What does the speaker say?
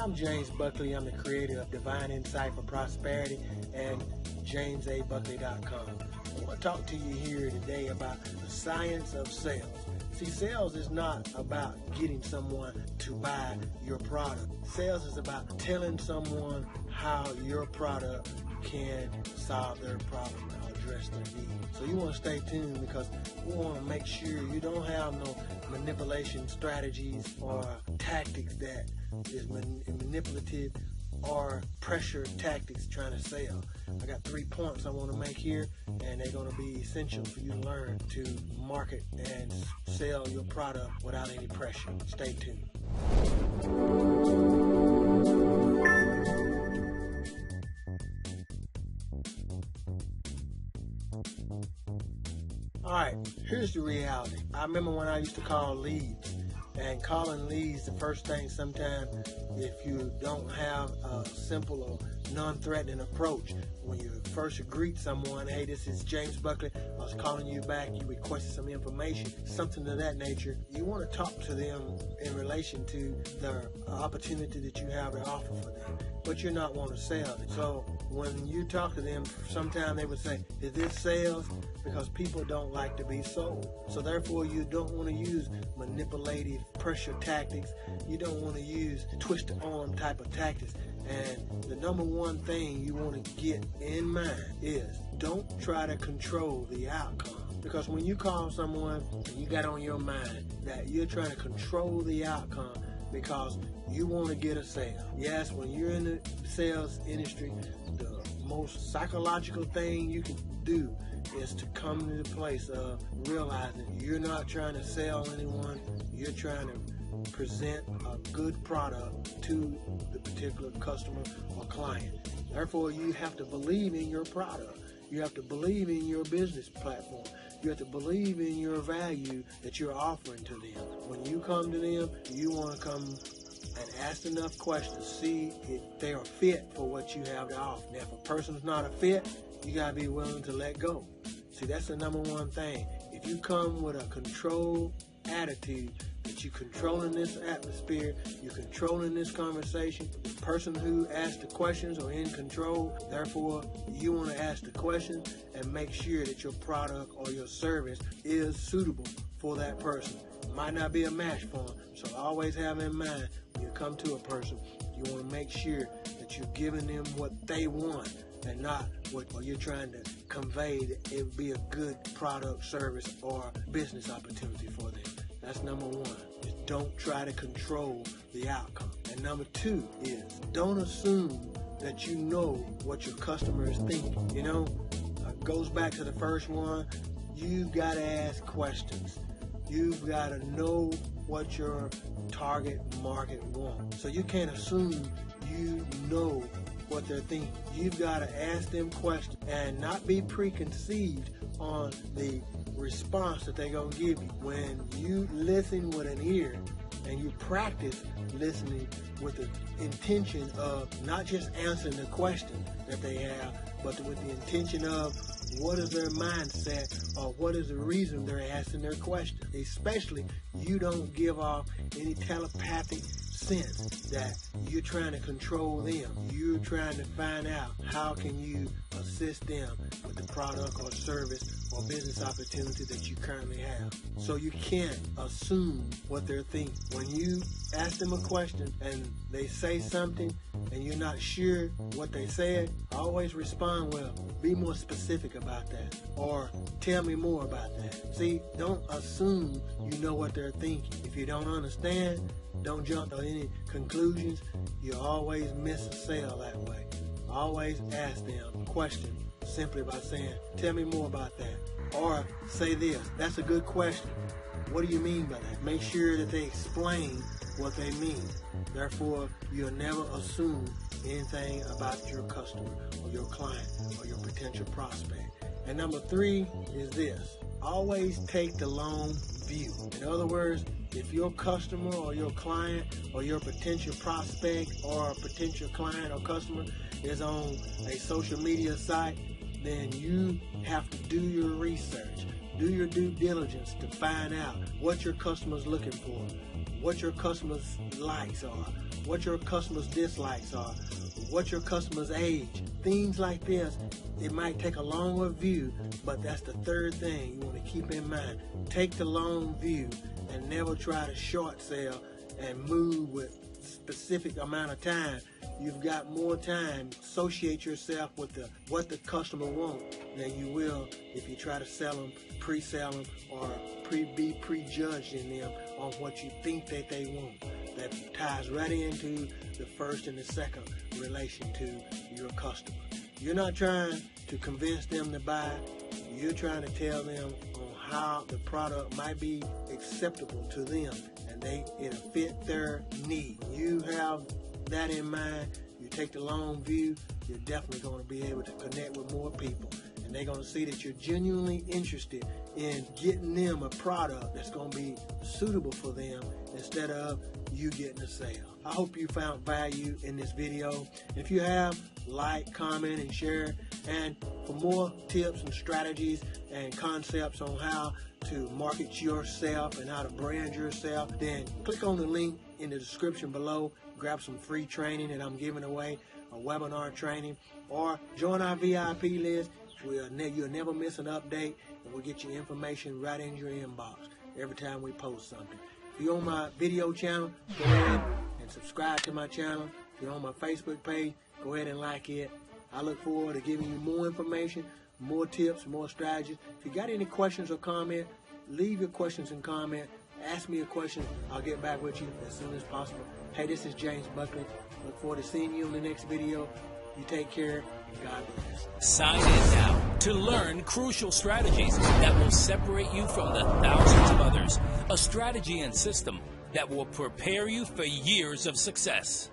I'm James Buckley. I'm the creator of Divine Insight for Prosperity and JamesABuckley.com. I want to talk to you here today about the science of sales. See, sales is not about getting someone to buy your product. Sales is about telling someone how your product can solve their problem or address their need. So you want to stay tuned, because we want to make sure you don't have no manipulation strategies or tactics that is manipulative or pressure tactics trying to sell. I got 3 points I want to make here, and they're going to be essential for you to learn to market and sell your product without any pressure. Stay tuned. Alright, here's the reality. I remember when I used to call leads, and calling leads, the first thing sometimes, if you don't have a simple or non-threatening approach, when you first greet someone, hey, this is James Buckley, I was calling you back, you requested some information, something of that nature, you want to talk to them in relation to the opportunity that you have to offer for them, but you're not wanting to sell it. So when you talk to them, sometimes they would say, is this sales? Because people don't like to be sold. So therefore, you don't want to use manipulative pressure tactics. You don't want to use twist the arm type of tactics. And the number one thing you want to get in mind is don't try to control the outcome. Because when you call someone and you got on your mind that you're trying to control the outcome because you want to get a sale. Yes, when you're in the sales industry, the most psychological thing you can do is to come to the place of realizing you're not trying to sell anyone, you're trying to present a good product to the particular customer or client. Therefore, you have to believe in your product. You have to believe in your business platform. You have to believe in your value that you're offering to them. When you come to them, you want to come and ask enough questions, see if they are fit for what you have to offer. Now, if a person's not a fit, you got to be willing to let go. See, that's the number one thing. If you come with a control attitude, that you're controlling this atmosphere, you're controlling this conversation, the person who asks the questions are in control, therefore you want to ask the questions and make sure that your product or your service is suitable for that person. It might not be a match for them, so always have in mind when you come to a person, you want to make sure that you're giving them what they want and not what you're trying to convey that it would be a good product, service, or business opportunity for them. That's number one. Just don't try to control the outcome. And number two is don't assume that you know what your customer is thinking. You know, it goes back to the first one. You've got to ask questions. You've got to know what your target market wants. So you can't assume you know what they're thinking. You've got to ask them questions and not be preconceived on the response that they're going to give you. When you listen with an ear and you practice listening with the intention of not just answering the question that they have, but with the intention of what is their mindset or what is the reason they're asking their question. Especially, you don't give off any telepathic sense that you're trying to control them. You're trying to find out how can you assist them with the product or service or business opportunity that you currently have. So you can't assume what they're thinking. When you ask them a question and they say something and you're not sure what they said, always respond well. Be more specific about that, or tell me more about that. See, don't assume you know what they're thinking. If you don't understand, don't jump to any conclusions. You always miss a sale that way. Always ask them a question simply by saying, tell me more about that. Or say this, that's a good question. What do you mean by that? Make sure that they explain what they mean. Therefore, you'll never assume anything about your customer or your client or your potential prospect. And number three is this. Always take the long view. In other words, if your customer or your client or your potential prospect or potential client or customer is on a social media site, then you have to do your research. Do your due diligence to find out what your customer's looking for, what your customer's likes are, what your customer's dislikes are, what your customer's age. Things like this, it might take a longer view, but that's the third thing you want to keep in mind. Take the long view and never try to short sell and move with specific amount of time. You've got more time. Associate yourself with what the customer wants than you will if you try to sell them, pre-sell them, or be prejudged in them on what you think that they want. That ties right into the first and the second relation to your customer. You're not trying to convince them to buy. You're trying to tell them on how the product might be acceptable to them and it'll fit their need. You have that in mind. You take the long view, you're definitely going to be able to connect with more people, and they're going to see that you're genuinely interested in getting them a product that's going to be suitable for them instead of you getting a sale. I hope you found value in this video. If you have, like, comment, and share. And for more tips and strategies and concepts on how to market yourself and how to brand yourself, then click on the link in the description below. Grab some free training that I'm giving away, a webinar training, or join our VIP list. You'll never miss an update, and we'll get your information right in your inbox every time we post something. If you're on my video channel, go ahead and subscribe to my channel. If you're on my Facebook page, go ahead and like it. I look forward to giving you more information, more tips, more strategies. If you got any questions or comments, leave your questions and comments. Ask me a question. I'll get back with you as soon as possible. Hey, this is James Buckley. Look forward to seeing you in the next video. You take care. God bless. Sign in now to learn crucial strategies that will separate you from the thousands of others. A strategy and system that will prepare you for years of success.